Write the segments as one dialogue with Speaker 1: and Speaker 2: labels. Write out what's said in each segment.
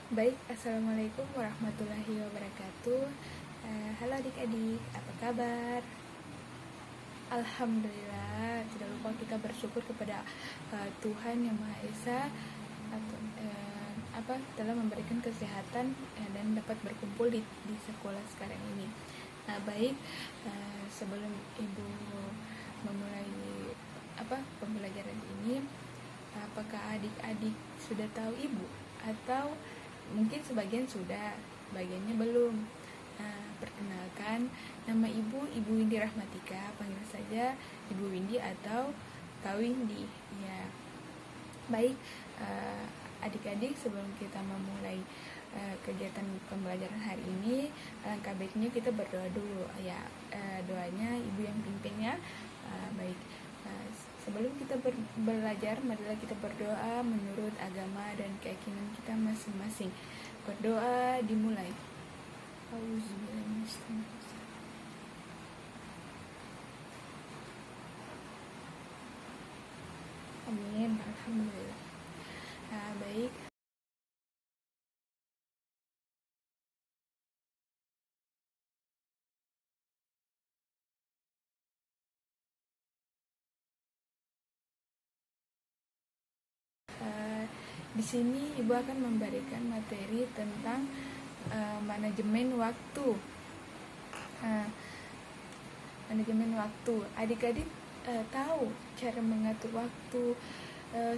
Speaker 1: Baik, Assalamualaikum warahmatullahi wabarakatuh. Halo adik-adik, apa kabar? Alhamdulillah, tidak lupa kita bersyukur kepada Tuhan Yang Maha Esa telah memberikan kesehatan dan dapat berkumpul di sekolah sekarang ini. Baik, sebelum Ibu memulai pembelajaran ini, apakah adik-adik sudah tahu Ibu? Atau mungkin sebagian sudah, bagiannya belum. Perkenalkan, nama Ibu Windy Rahmatika, panggil saja Ibu Windy atau Kak Windy. Ya, baik, adik-adik, sebelum kita memulai kegiatan pembelajaran hari ini, alangkah baiknya kita berdoa dulu. Ya, doanya Ibu yang pimpin ya. Baik. Sebelum kita belajar, marilah kita berdoa menurut agama dan keyakinan kita masing-masing. Berdoa dimulai. Amin. Alhamdulillah. Baik. Di sini Ibu akan memberikan materi tentang manajemen waktu. Manajemen waktu. Adik-adik tahu cara mengatur waktu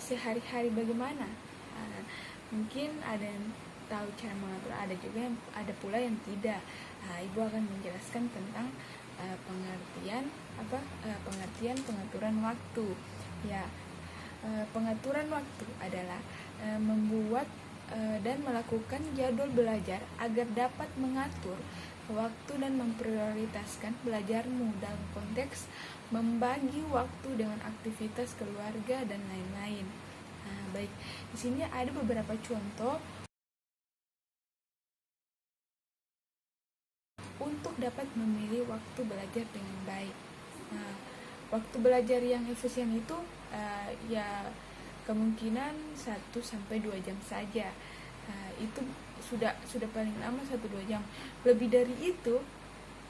Speaker 1: sehari-hari bagaimana? Mungkin ada yang tahu cara mengatur, ada juga yang ada pula yang tidak. Ibu akan menjelaskan tentang pengertian pengaturan waktu. Ya, pengaturan waktu adalah membuat dan melakukan jadwal belajar agar dapat mengatur waktu dan memprioritaskan belajarmu dalam konteks membagi waktu dengan aktivitas keluarga dan lain-lain. Baik, di sini ada beberapa contoh untuk dapat memilih waktu belajar dengan baik. Waktu belajar yang efisien itu ya kemungkinan 1-2 jam saja. Itu sudah paling lama 1-2 jam. Lebih dari itu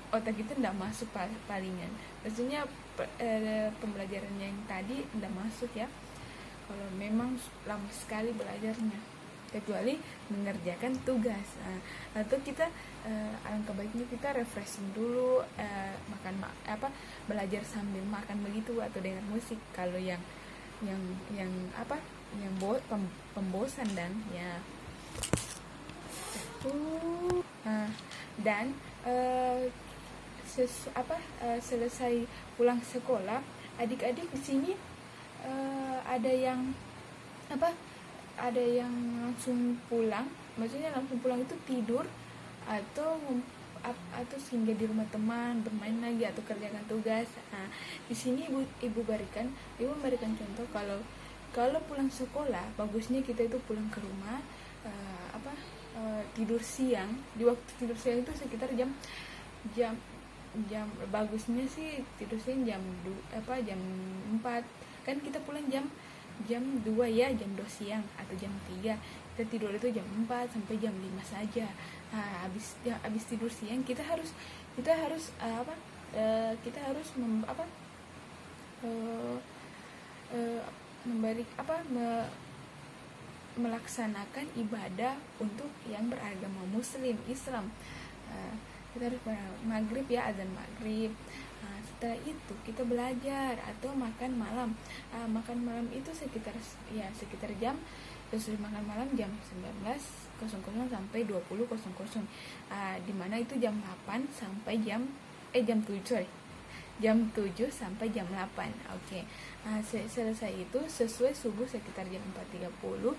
Speaker 1: otak kita tidak masuk palingan. Maksudnya pembelajaran yang tadi tidak masuk ya. Kalau memang lama sekali belajarnya, kecuali mengerjakan tugas. Atau kita alangkah baiknya kita refreshing dulu, belajar sambil makan begitu, atau dengan musik kalau yang pembosan dan ya. Dan selesai pulang sekolah, adik-adik di sini ada yang langsung pulang, maksudnya langsung pulang itu tidur atau singgah di rumah teman bermain lagi atau kerjakan tugas. Di sini ibu memberikan contoh kalau pulang sekolah bagusnya kita itu pulang ke rumah tidur siang. Di waktu tidur siang itu sekitar jam bagusnya sih tidur siang jam 4. Kan kita pulang jam 2 ya, jam 2 siang atau jam 3. Kita tidur itu jam 4 sampai jam 5 saja. Habis tidur siang kita harus melaksanakan ibadah untuk yang beragama Muslim Islam. Kita harus maghrib ya, azan maghrib. Setelah itu kita belajar atau makan malam. Makan malam itu sekitar jam, terus makan malam jam 19.00 sampai 20.00. Dimana itu jam 8 sampai jam 7 sampai jam 8. Oke. Selesai itu sesuai subuh sekitar jam 4.30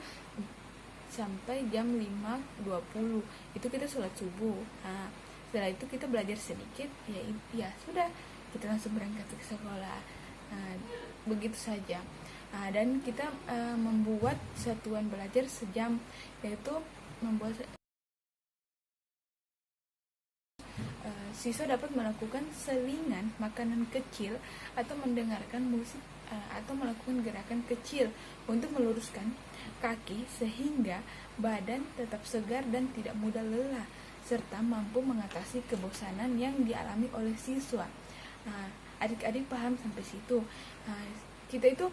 Speaker 1: sampai jam 5.20. Itu kita sholat subuh. Setelah itu kita belajar sedikit, ya sudah, kita langsung berangkat ke sekolah. Begitu saja. Dan kita membuat satuan belajar sejam, yaitu membuat siswa dapat melakukan selingan makanan kecil atau mendengarkan musik atau melakukan gerakan kecil untuk meluruskan kaki sehingga badan tetap segar dan tidak mudah lelah, serta mampu mengatasi kebosanan yang dialami oleh siswa. Adik-adik paham sampai situ? Kita itu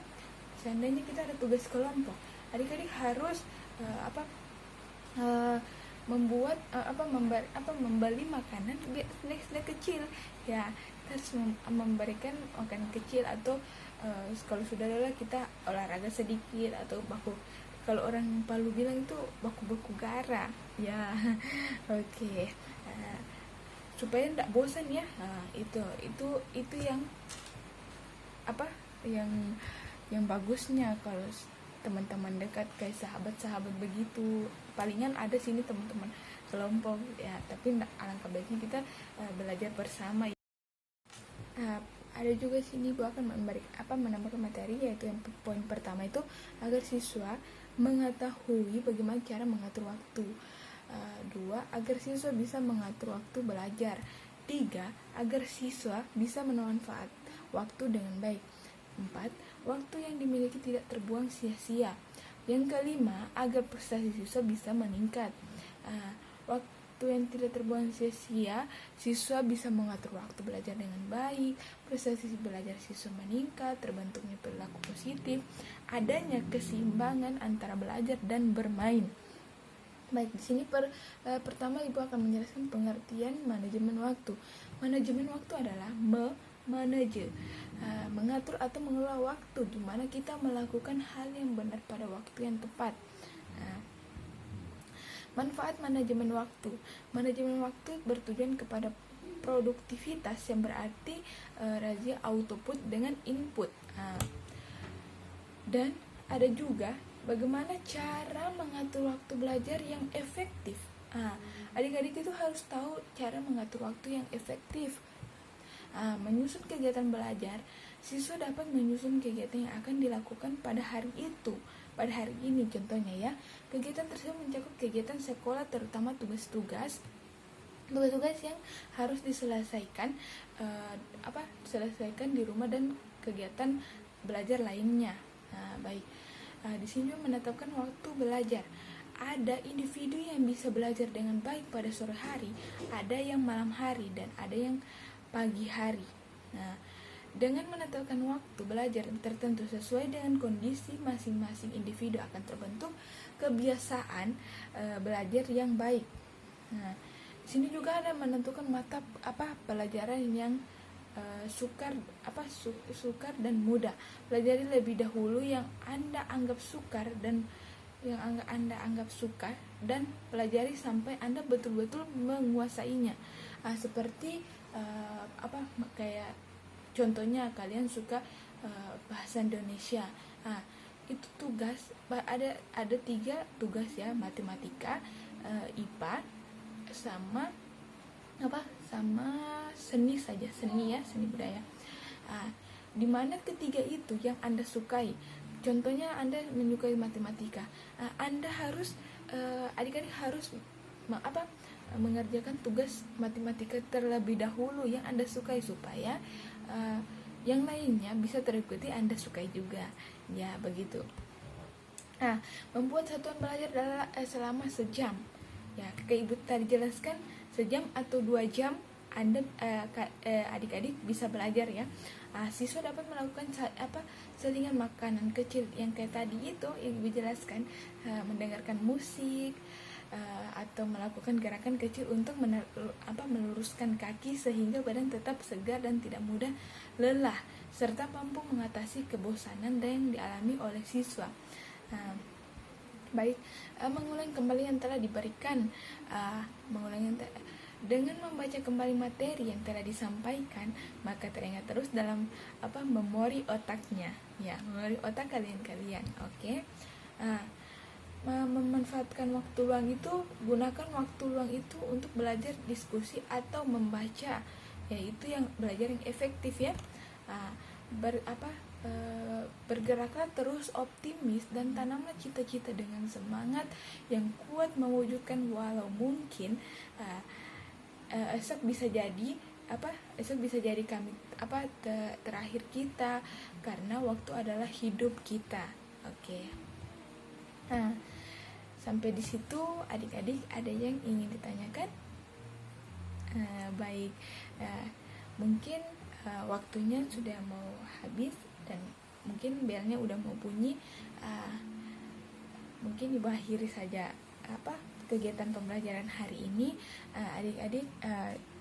Speaker 1: seandainya kita ada tugas kelompok, adik-adik harus membuat membeli makanan snack kecil ya. Kita harus memberikan makanan kecil, atau kalau sudah lelah kita olahraga sedikit, atau kalau orang Palu bilang itu baku-baku gara ya. Oke. Supaya tidak bosan ya. Itu yang yang bagusnya kalau teman-teman dekat kayak sahabat-sahabat begitu. Palingan ada sini teman-teman kelompok ya, tapi alangkah baiknya kita belajar bersama. Ada juga sini Bu akan menambahkan materi, yaitu yang poin pertama itu agar siswa mengetahui bagaimana cara mengatur waktu. 2. Agar siswa bisa mengatur waktu belajar. 3. Agar siswa bisa memanfaat waktu dengan baik. 4. Waktu yang dimiliki tidak terbuang sia-sia. Yang kelima, agar prestasi siswa bisa meningkat. Waktu yang tidak terbuang sia-sia, siswa bisa mengatur waktu belajar dengan baik, prestasi belajar siswa meningkat, terbentuknya perilaku positif, adanya keseimbangan antara belajar dan bermain. Baik, di sini pertama Ibu akan menjelaskan pengertian manajemen waktu. Manajemen waktu adalah mengatur atau mengelola waktu, di mana kita melakukan hal yang benar pada waktu yang tepat. Manfaat manajemen waktu. Manajemen waktu bertujuan kepada produktivitas, yang berarti razia output dengan input. Dan ada juga bagaimana cara mengatur waktu belajar yang efektif. Adik-adik itu harus tahu cara mengatur waktu yang efektif. Menyusun kegiatan belajar, siswa dapat menyusun kegiatan yang akan dilakukan pada hari itu, pada hari ini contohnya ya. Kegiatan tersebut mencakup kegiatan sekolah, terutama tugas-tugas yang harus diselesaikan selesaikan di rumah, dan kegiatan belajar lainnya. Baik. Di sini menetapkan waktu belajar. Ada individu yang bisa belajar dengan baik pada sore hari, ada yang malam hari, dan ada yang pagi hari. Dengan menetapkan waktu belajar tertentu sesuai dengan kondisi masing-masing individu, akan terbentuk kebiasaan belajar yang baik. Di sini juga ada menentukan mata pelajaran yang sukar dan mudah. Pelajari lebih dahulu yang Anda anggap sukar dan pelajari sampai Anda betul-betul menguasainya. Seperti kayak contohnya kalian suka bahasa Indonesia. Itu tugas ada 3 tugas ya, matematika, IPA, sama seni saja, seni budaya. Dimana ketiga itu yang Anda sukai. Contohnya Anda menyukai matematika, Anda harus adik-adik harus mengerjakan tugas matematika terlebih dahulu yang Anda sukai, supaya yang lainnya bisa terikuti Anda sukai juga ya, begitu. Membuat satuan belajar selama sejam ya, kayak Ibu tadi jelaskan, sejam atau 2 jam Anda adik-adik bisa belajar ya. Siswa dapat melakukan selingan makanan kecil yang kayak tadi itu yang Ibu jelaskan, mendengarkan musik, atau melakukan gerakan kecil untuk meluruskan kaki sehingga badan tetap segar dan tidak mudah lelah, serta mampu mengatasi kebosanan yang dialami oleh siswa. Baik, mengulang kembali yang telah diberikan, dengan membaca kembali materi yang telah disampaikan, maka teringat terus dalam memori otaknya ya, memori otak kalian. Oke. Memanfaatkan waktu luang itu, gunakan waktu luang itu untuk belajar, diskusi, atau membaca, yaitu yang belajar yang efektif ya. Bergeraklah terus optimis dan tanamlah cita-cita dengan semangat yang kuat mewujudkan, walau mungkin esok bisa jadi esok bisa jadi kami terakhir kita, karena waktu adalah hidup kita. Oke. Nah, sampai di situ adik-adik ada yang ingin ditanyakan? Baik, mungkin waktunya sudah mau habis dan mungkin belnya udah mau bunyi. Mungkin Ibu akhiri saja kegiatan pembelajaran hari ini. Adik-adik,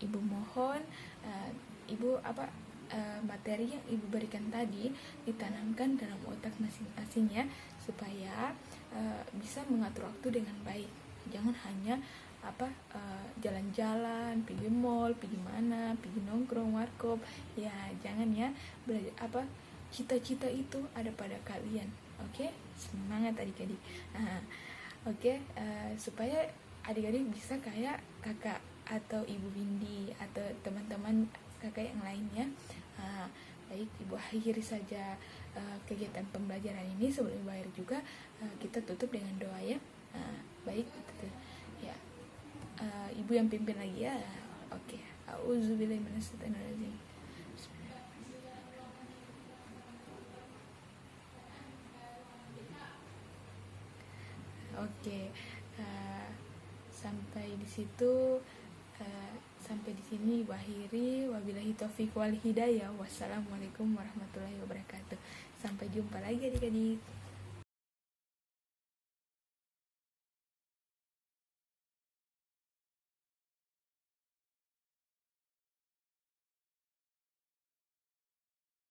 Speaker 1: Ibu mohon Ibu materi yang Ibu berikan tadi ditanamkan dalam otak masing-masing ya, supaya bisa mengatur waktu dengan baik. Jangan hanya jalan-jalan, pergi mall, pergi mana, pergi nongkrong, warkop. Ya, jangan ya. Belajar cita-cita itu ada pada kalian. Oke? Semangat adik-adik. Oke, supaya adik-adik bisa kayak kakak atau Ibu Windy atau teman-teman kakak yang lainnya. Baik, Ibu akhiri saja kegiatan pembelajaran ini. Sebelum Ibu akhiri juga, kita tutup dengan doa ya. Baik, ya. Ibu yang pimpin lagi ya. Oke. Auzubillahi minasyaitonirrajim. Oke. Sampai di situ. Sampai di sini Ibu akhiri. Wabillahi taufiq wal hidayah. Wassalamualaikum warahmatullahi wabarakatuh. Sampai jumpa lagi adik-adik.